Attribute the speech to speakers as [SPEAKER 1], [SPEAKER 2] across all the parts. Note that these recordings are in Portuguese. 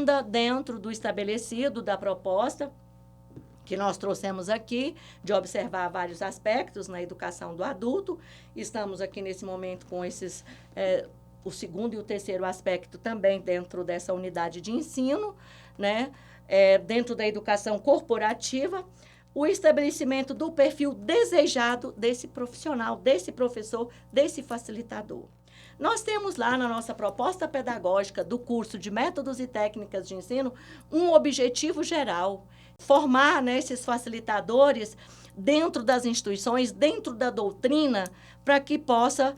[SPEAKER 1] ainda dentro do estabelecido da proposta que nós trouxemos aqui, de observar vários aspectos na educação do adulto. Estamos aqui nesse momento com esses, o segundo e o terceiro aspecto também dentro dessa unidade de ensino, né? Dentro da educação corporativa, o estabelecimento do perfil desejado desse profissional, desse professor, desse facilitador. Nós temos lá na nossa proposta pedagógica do curso de Métodos e Técnicas de Ensino um objetivo geral, formar, né, esses facilitadores dentro das instituições, dentro da doutrina, para que possa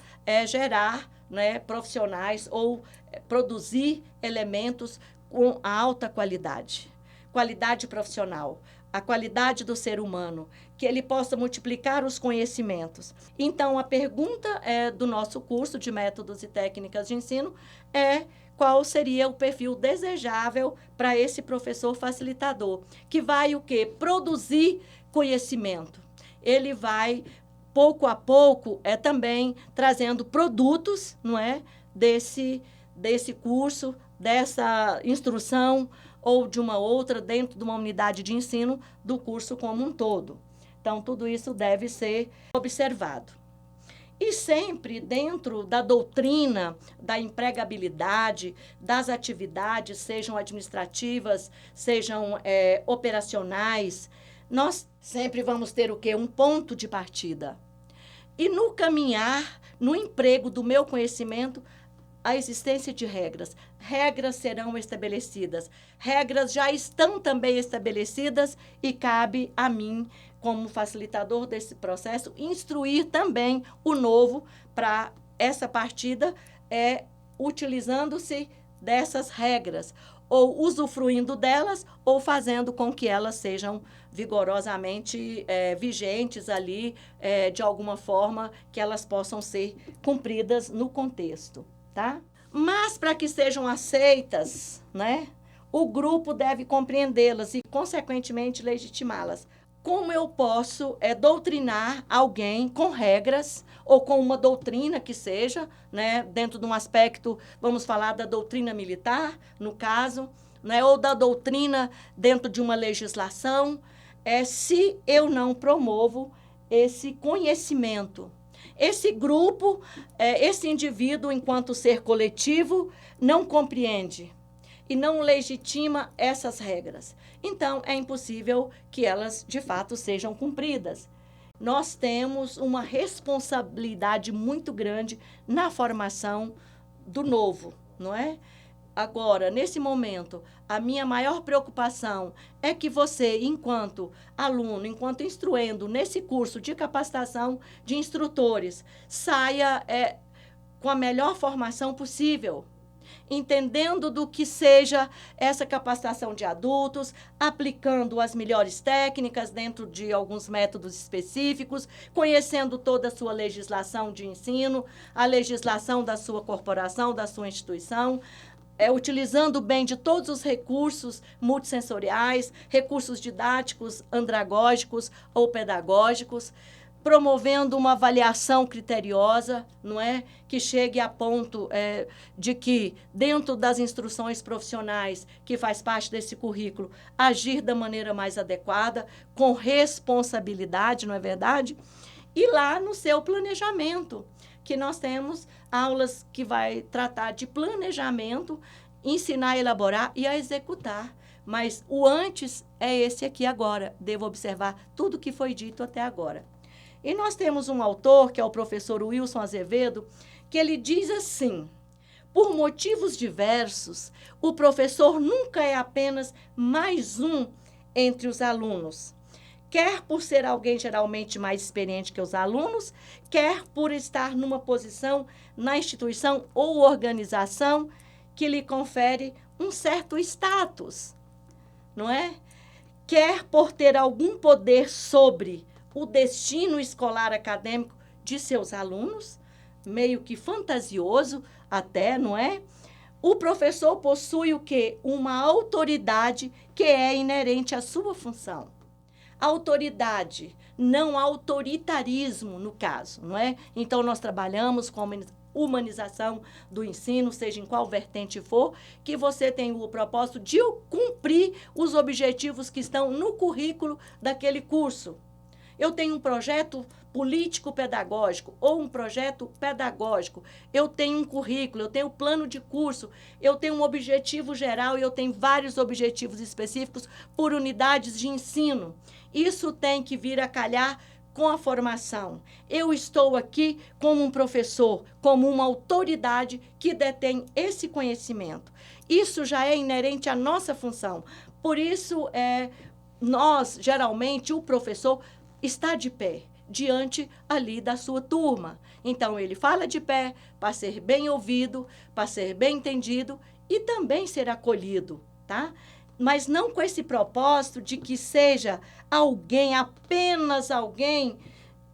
[SPEAKER 1] gerar, né, profissionais ou produzir elementos com alta qualidade. Qualidade profissional, a qualidade do ser humano, que ele possa multiplicar os conhecimentos. Então, a pergunta do nosso curso de Métodos e Técnicas de Ensino é qual seria o perfil desejável para esse professor facilitador, que vai o quê? Produzir conhecimento. Ele vai, pouco a pouco, também trazendo produtos, não é? Desse curso, dessa instrução, ou de uma outra dentro de uma unidade de ensino do curso como um todo. Então, tudo isso deve ser observado. E sempre dentro da doutrina, da empregabilidade, das atividades, sejam administrativas, sejam operacionais, nós sempre vamos ter o quê? Um ponto de partida. E no caminhar, no emprego do meu conhecimento, a existência de regras. Regras serão estabelecidas. Regras já estão também estabelecidas e cabe a mim, como facilitador desse processo, instruir também o novo para essa partida, utilizando-se dessas regras, ou usufruindo delas, ou fazendo com que elas sejam vigorosamente vigentes ali, de alguma forma, que elas possam ser cumpridas no contexto. Tá? Mas, para que sejam aceitas, né, o grupo deve compreendê-las e, consequentemente, legitimá-las. Como eu posso doutrinar alguém com regras ou com uma doutrina que seja, né, dentro de um aspecto, vamos falar da doutrina militar, no caso, né, ou da doutrina dentro de uma legislação, se eu não promovo esse conhecimento. Esse grupo, esse indivíduo, enquanto ser coletivo, não compreende e não legitima essas regras. Então, é impossível que elas, de fato, sejam cumpridas. Nós temos uma responsabilidade muito grande na formação do novo, não é? Agora, nesse momento, a minha maior preocupação é que você, enquanto aluno, enquanto instruendo nesse curso de capacitação de instrutores, saia com a melhor formação possível, entendendo do que seja essa capacitação de adultos, aplicando as melhores técnicas dentro de alguns métodos específicos, conhecendo toda a sua legislação de ensino, a legislação da sua corporação, da sua instituição, utilizando bem de todos os recursos multissensoriais, recursos didáticos, andragógicos ou pedagógicos, promovendo uma avaliação criteriosa, não é? Que chegue a ponto de que, dentro das instruções profissionais, que faz parte desse currículo, agir da maneira mais adequada, com responsabilidade, não é verdade? E lá no seu planejamento, que nós temos aulas que vai tratar de planejamento, ensinar a elaborar e a executar. Mas o antes é esse aqui agora. Devo observar tudo que foi dito até agora. E nós temos um autor, que é o professor Wilson Azevedo, que ele diz assim: por motivos diversos, o professor nunca é apenas mais um entre os alunos. Quer por ser alguém geralmente mais experiente que os alunos, quer por estar numa posição na instituição ou organização que lhe confere um certo status, não é? Quer por ter algum poder sobre o destino escolar acadêmico de seus alunos, meio que fantasioso até, não é? O professor possui o quê? Uma autoridade que é inerente à sua função. autoridade, não autoritarismo, no caso, não é? Então, nós trabalhamos com a humanização do ensino, seja em qual vertente for, que você tem o propósito de cumprir os objetivos que estão no currículo daquele curso. Eu tenho um projeto político-pedagógico ou um projeto pedagógico, eu tenho um currículo, eu tenho um plano de curso, eu tenho um objetivo geral e eu tenho vários objetivos específicos por unidades de ensino. Isso tem que vir a calhar com a formação. Eu estou aqui como um professor, como uma autoridade que detém esse conhecimento. Isso já é inerente à nossa função. Por isso, nós, geralmente, o professor está de pé diante ali da sua turma. Então, ele fala de pé para ser bem ouvido, para ser bem entendido e também ser acolhido, tá? Mas não com esse propósito de que seja alguém, apenas alguém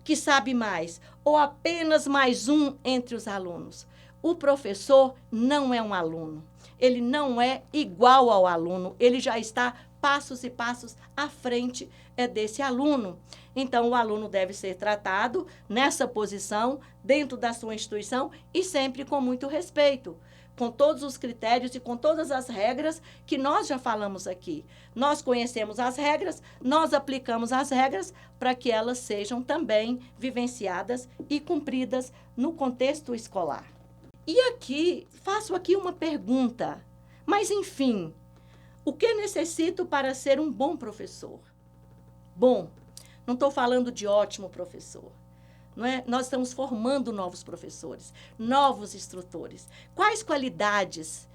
[SPEAKER 1] que sabe mais, ou apenas mais um entre os alunos. O professor não é um aluno. Ele não é igual ao aluno. Ele já está passos e passos à frente desse aluno. Então, o aluno deve ser tratado nessa posição, dentro da sua instituição e sempre com muito respeito, com todos os critérios e com todas as regras que nós já falamos aqui. Nós conhecemos as regras, nós aplicamos as regras para que elas sejam também vivenciadas e cumpridas no contexto escolar. E aqui, faço aqui uma pergunta, mas enfim, o que necessito para ser um bom professor? Bom, não estou falando de ótimo professor. Não é? Nós estamos formando novos professores, novos instrutores. Quais qualidades,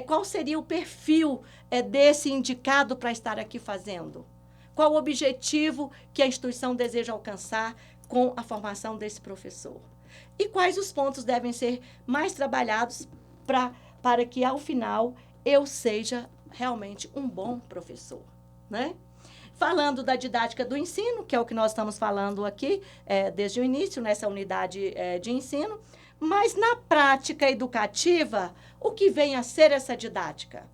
[SPEAKER 1] qual seria o perfil desse indicado para estar aqui fazendo? Qual o objetivo que a instituição deseja alcançar com a formação desse professor? E quais os pontos devem ser mais trabalhados para que, ao final, eu seja realmente um bom professor, né? Falando da didática do ensino, que é o que nós estamos falando aqui desde o início, nessa unidade de ensino, mas na prática educativa, o que vem a ser essa didática?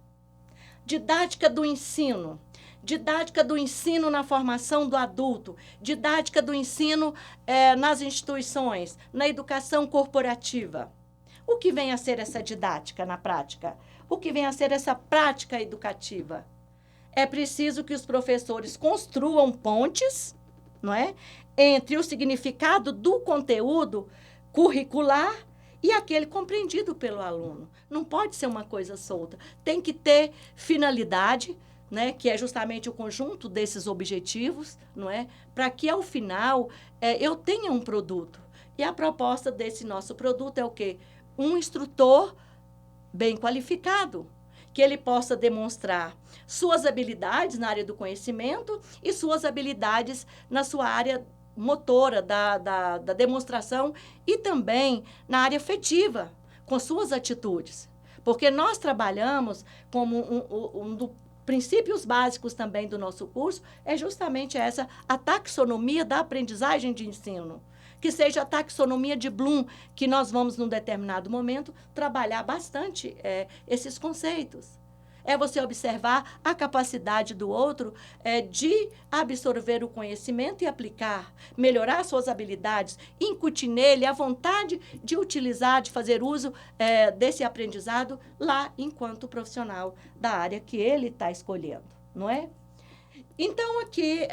[SPEAKER 1] Didática do ensino. Didática do ensino na formação do adulto, didática do ensino nas instituições, na educação corporativa. O que vem a ser essa didática na prática? O que vem a ser essa prática educativa? É preciso que os professores construam pontes, não é, entre o significado do conteúdo curricular e aquele compreendido pelo aluno. Não pode ser uma coisa solta. Tem que ter finalidade, né, que é justamente o conjunto desses objetivos, não é, para que, ao final, eu tenha um produto. E a proposta desse nosso produto é o quê? Um instrutor bem qualificado, que ele possa demonstrar suas habilidades na área do conhecimento e suas habilidades na sua área motora, da demonstração e também na área afetiva, com suas atitudes. Porque nós trabalhamos como um dos princípios básicos também do nosso curso, é justamente a taxonomia da aprendizagem de ensino. Que seja a taxonomia de Bloom, que nós vamos, num determinado momento, trabalhar bastante esses conceitos. É você observar a capacidade do outro de absorver o conhecimento e aplicar, melhorar suas habilidades, incutir nele a vontade de utilizar, de fazer uso desse aprendizado lá enquanto profissional da área que ele está escolhendo, não é? Então, aqui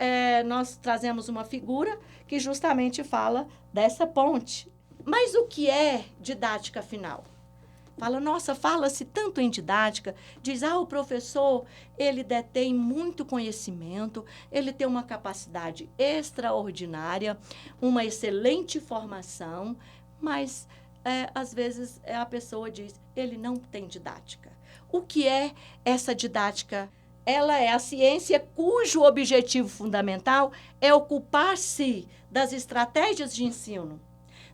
[SPEAKER 1] nós trazemos uma figura que justamente fala dessa ponte. Mas o que é didática final? Nossa, fala-se tanto em didática, diz, o professor, ele detém muito conhecimento, ele tem uma capacidade extraordinária, uma excelente formação, mas, às vezes, a pessoa diz, ele não tem didática. O que é essa didática? Ela é a ciência cujo objetivo fundamental é ocupar-se das estratégias de ensino.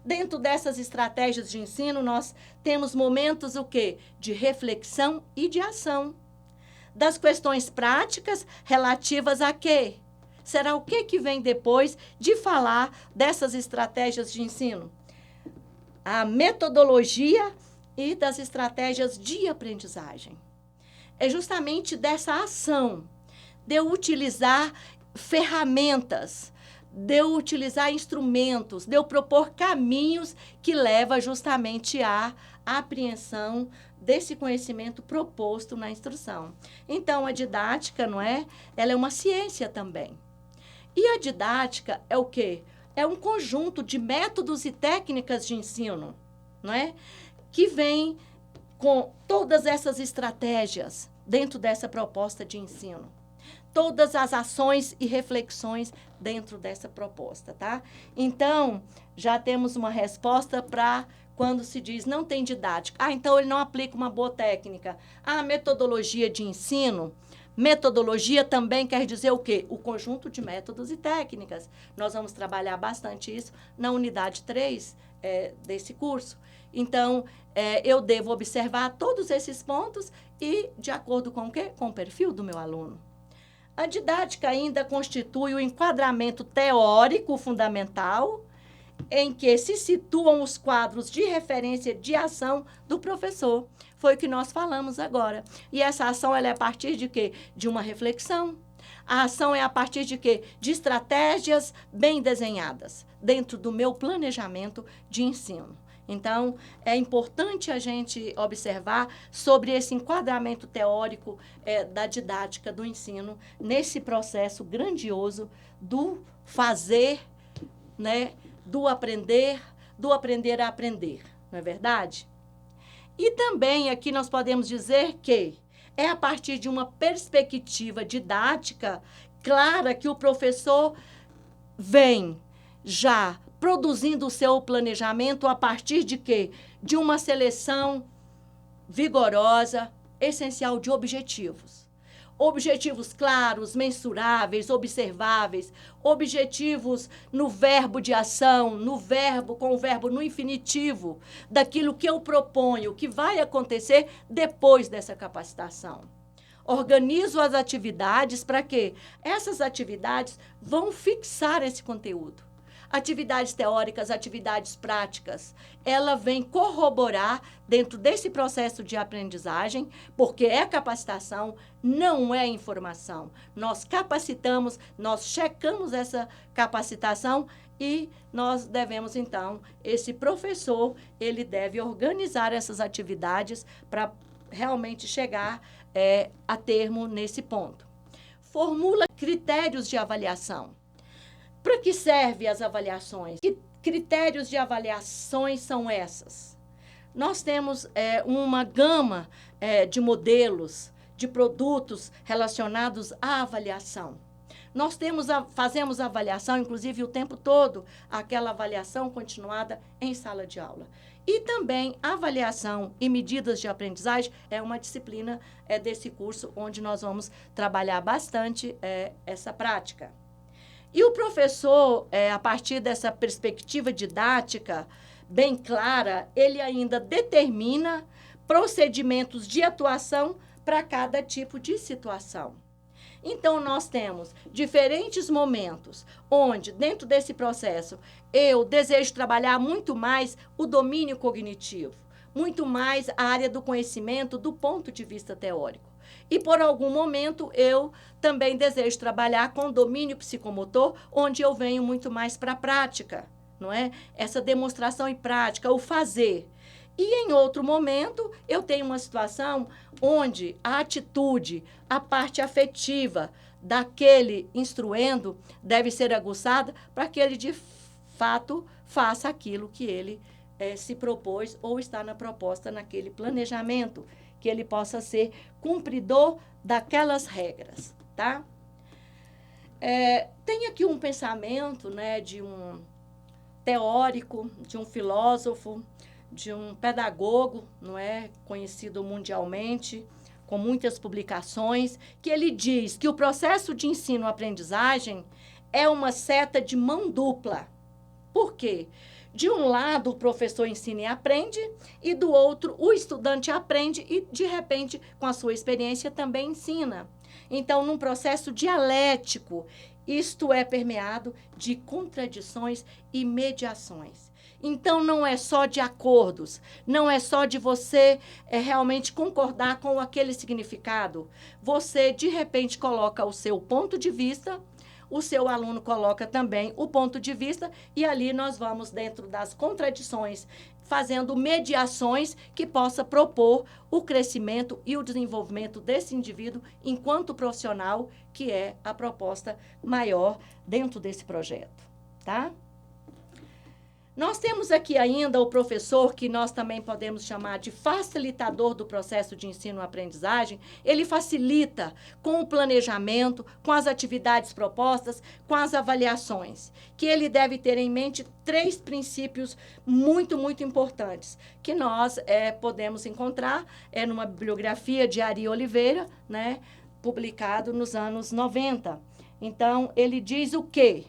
[SPEAKER 1] Dentro dessas estratégias de ensino, nós temos momentos o quê? De reflexão e de ação. Das questões práticas relativas a quê? Será o que vem depois de falar dessas estratégias de ensino? A metodologia e das estratégias de aprendizagem. É justamente dessa ação, de eu utilizar ferramentas, de eu utilizar instrumentos, de eu propor caminhos que levam justamente à apreensão desse conhecimento proposto na instrução. Então, a didática, não é? Ela é uma ciência também. E a didática é o quê? É um conjunto de métodos e técnicas de ensino, não é? Que vem com todas essas estratégias dentro dessa proposta de ensino. Todas as ações e reflexões dentro dessa proposta, tá? Então, já temos uma resposta para quando se diz não tem didática. Então ele não aplica uma boa técnica. Metodologia de ensino. Metodologia também quer dizer o quê? O conjunto de métodos e técnicas. Nós vamos trabalhar bastante isso na unidade 3 desse curso. Então, eu devo observar todos esses pontos e de acordo com o quê? Com o perfil do meu aluno. A didática ainda constitui o enquadramento teórico fundamental em que se situam os quadros de referência de ação do professor. Foi o que nós falamos agora. E essa ação ela é a partir de quê? De uma reflexão. A ação é a partir de quê? De estratégias bem desenhadas dentro do meu planejamento de ensino. Então, é importante a gente observar sobre esse enquadramento teórico da didática do ensino nesse processo grandioso do fazer, né, do aprender a aprender, não é verdade? E também aqui nós podemos dizer que é a partir de uma perspectiva didática clara que o professor vem já produzindo o seu planejamento a partir de quê? De uma seleção vigorosa, essencial de objetivos. Objetivos claros, mensuráveis, observáveis, objetivos no verbo de ação, no verbo, com o verbo no infinitivo, daquilo que eu proponho, que vai acontecer depois dessa capacitação. Organizo as atividades para quê? Essas atividades vão fixar esse conteúdo. Atividades teóricas, atividades práticas, ela vem corroborar dentro desse processo de aprendizagem, porque é capacitação, não é informação. Nós capacitamos, nós checamos essa capacitação e nós devemos, então, esse professor, ele deve organizar essas atividades para realmente chegar a termo nesse ponto. Formula critérios de avaliação. Para que servem as avaliações? Que critérios de avaliações são essas? Nós temos uma gama de modelos, de produtos relacionados à avaliação. Nós fazemos avaliação, inclusive, o tempo todo, aquela avaliação continuada em sala de aula. E também avaliação e medidas de aprendizagem é uma disciplina desse curso, onde nós vamos trabalhar bastante essa prática. E o professor, a partir dessa perspectiva didática bem clara, ele ainda determina procedimentos de atuação para cada tipo de situação. Então, nós temos diferentes momentos onde, dentro desse processo, eu desejo trabalhar muito mais o domínio cognitivo, muito mais a área do conhecimento do ponto de vista teórico. E, por algum momento, eu também desejo trabalhar com domínio psicomotor, onde eu venho muito mais para a prática, não é? Essa demonstração e prática, o fazer. E, em outro momento, eu tenho uma situação onde a atitude, a parte afetiva daquele instruendo deve ser aguçada para que ele, de fato, faça aquilo que ele se propôs ou está na proposta, naquele planejamento, que ele possa ser cumpridor daquelas regras, tá? Tem aqui um pensamento, né, de um teórico, de um filósofo, de um pedagogo, não é, conhecido mundialmente, com muitas publicações, que ele diz que o processo de ensino-aprendizagem é uma seta de mão dupla. Por quê? De um lado, o professor ensina e aprende, e do outro, o estudante aprende e, de repente, com a sua experiência, também ensina. Então, num processo dialético, isto é permeado de contradições e mediações. Então, não é só de acordos, não é só de você realmente concordar com aquele significado. Você, de repente, coloca o seu ponto de vista, o seu aluno coloca também o ponto de vista e ali nós vamos dentro das contradições, fazendo mediações que possa propor o crescimento e o desenvolvimento desse indivíduo enquanto profissional, que é a proposta maior dentro desse projeto, tá? Nós temos aqui ainda o professor, que nós também podemos chamar de facilitador do processo de ensino-aprendizagem. Ele facilita com o planejamento, com as atividades propostas, com as avaliações, que ele deve ter em mente 3 princípios muito, muito importantes, que nós podemos encontrar numa bibliografia de Ari Oliveira, né, publicado nos anos 90. Então, ele diz o quê?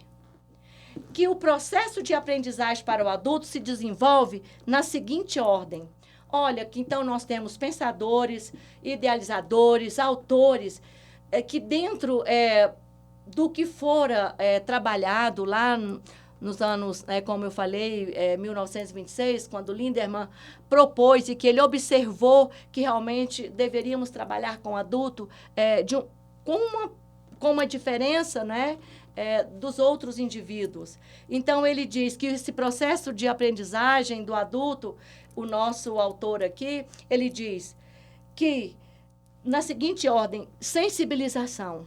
[SPEAKER 1] Que o processo de aprendizagem para o adulto se desenvolve na seguinte ordem. Olha, que então nós temos pensadores, idealizadores, autores, que dentro do que fora trabalhado lá nos anos, como eu falei, 1926, quando Lindemann propôs e que ele observou que realmente deveríamos trabalhar com adulto com uma diferença, né? Dos outros indivíduos. Então, ele diz que esse processo de aprendizagem do adulto, o nosso autor aqui, ele diz que, na seguinte ordem, sensibilização.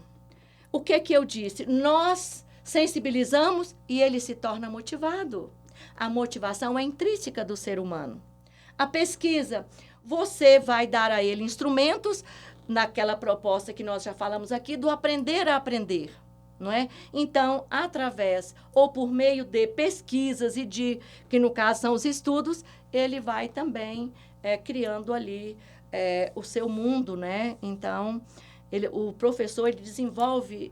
[SPEAKER 1] O que eu disse? Nós sensibilizamos e ele se torna motivado. A motivação é intrínseca do ser humano. A pesquisa, você vai dar a ele instrumentos, naquela proposta que nós já falamos aqui, do aprender a aprender. Não é? Então, através ou por meio de pesquisas e que no caso são os estudos, ele vai também criando ali o seu mundo, né? Então, o professor ele desenvolve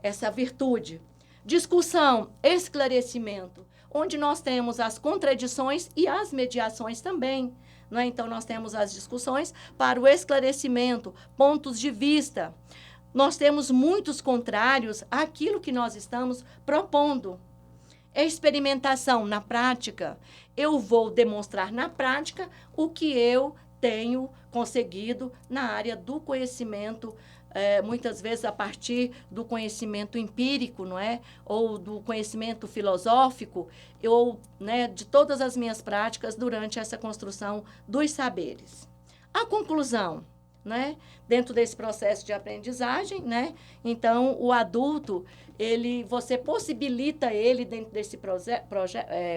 [SPEAKER 1] essa virtude. Discussão, esclarecimento, onde nós temos as contradições e as mediações também. Não é? Então, nós temos as discussões para o esclarecimento, pontos de vista. Nós temos muitos contrários àquilo que nós estamos propondo. Experimentação na prática. Eu vou demonstrar na prática o que eu tenho conseguido na área do conhecimento, muitas vezes a partir do conhecimento empírico, não é? Ou do conhecimento filosófico, ou, né, de todas as minhas práticas durante essa construção dos saberes. A conclusão. Né? Dentro desse processo de aprendizagem, né? Então, o adulto, você possibilita ele, dentro desse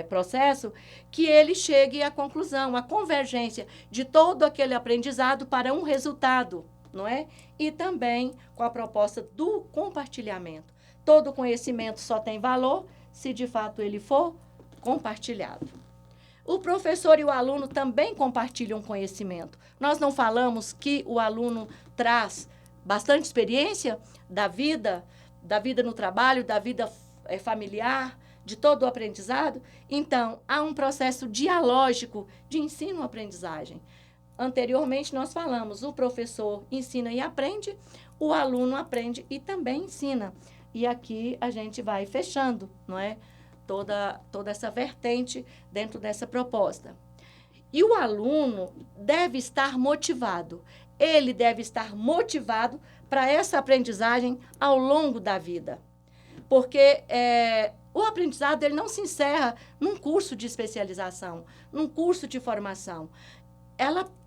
[SPEAKER 1] processo, que ele chegue à conclusão, à convergência de todo aquele aprendizado para um resultado, não é? E também com a proposta do compartilhamento. Todo conhecimento só tem valor se, de fato, ele for compartilhado. O professor e o aluno também compartilham conhecimento. Nós não falamos que o aluno traz bastante experiência da vida no trabalho, da vida familiar, de todo o aprendizado? Então, há um processo dialógico de ensino-aprendizagem. Anteriormente, nós falamos, o professor ensina e aprende, o aluno aprende e também ensina. E aqui a gente vai fechando, não é? Toda essa vertente dentro dessa proposta. E o aluno deve estar motivado. Ele deve estar motivado para essa aprendizagem ao longo da vida. Porque o aprendizado ele não se encerra num curso de especialização, num curso de formação.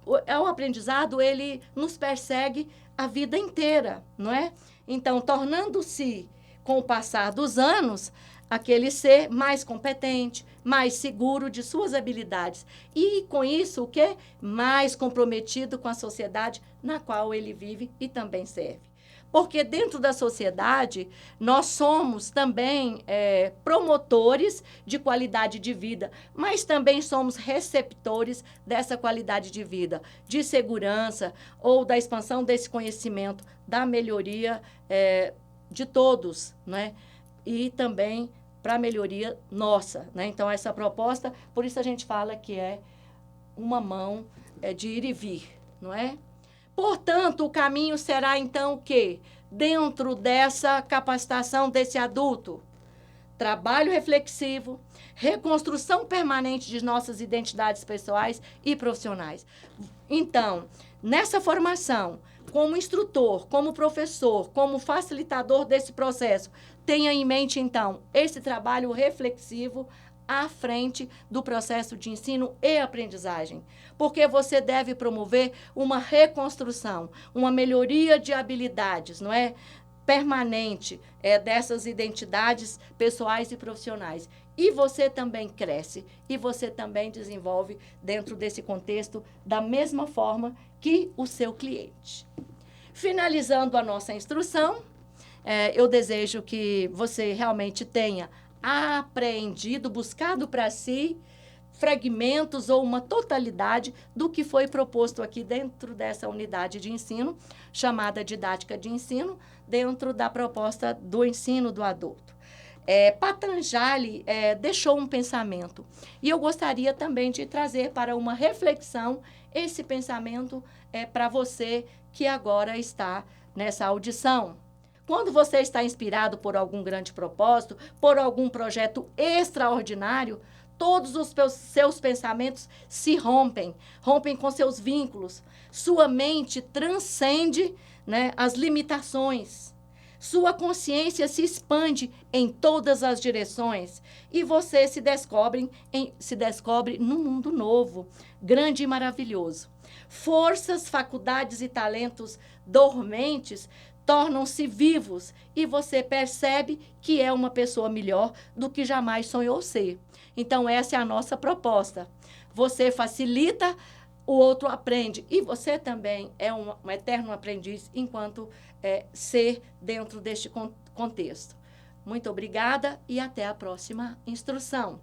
[SPEAKER 1] O aprendizado, ele nos persegue a vida inteira, não é? Então, tornando-se, com o passar dos anos, aquele ser mais competente, mais seguro de suas habilidades. E, com isso, o quê? Mais comprometido com a sociedade na qual ele vive e também serve. Porque dentro da sociedade, nós somos também promotores de qualidade de vida, mas também somos receptores dessa qualidade de vida, de segurança ou da expansão desse conhecimento, da melhoria de todos, né? E também para a melhoria nossa, né? Então, essa proposta, por isso a gente fala que é uma mão de ir e vir, não é? Portanto, o caminho será, então, o quê? Dentro dessa capacitação desse adulto, trabalho reflexivo, reconstrução permanente de nossas identidades pessoais e profissionais. Então, nessa formação, como instrutor, como professor, como facilitador desse processo, tenha em mente, então, esse trabalho reflexivo à frente do processo de ensino e aprendizagem, porque você deve promover uma reconstrução, uma melhoria de habilidades, não é? Permanente dessas identidades pessoais e profissionais. E você também cresce, e você também desenvolve dentro desse contexto da mesma forma que o seu cliente. Finalizando a nossa instrução, eu desejo que você realmente tenha aprendido, buscado para si fragmentos ou uma totalidade do que foi proposto aqui dentro dessa unidade de ensino, chamada didática de ensino, dentro da proposta do ensino do adulto. Patanjali deixou um pensamento, e eu gostaria também de trazer para uma reflexão esse pensamento para você que agora está nessa audição. Quando você está inspirado por algum grande propósito, por algum projeto extraordinário, todos os seus pensamentos se rompem com seus vínculos. Sua mente transcende, né, as limitações. Sua consciência se expande em todas as direções e você se descobre num mundo novo, grande e maravilhoso. Forças, faculdades e talentos dormentes tornam-se vivos e você percebe que é uma pessoa melhor do que jamais sonhou ser. Então, essa é a nossa proposta. Você facilita, o outro aprende. E você também é um eterno aprendiz enquanto ser dentro deste contexto. Muito obrigada e até a próxima instrução.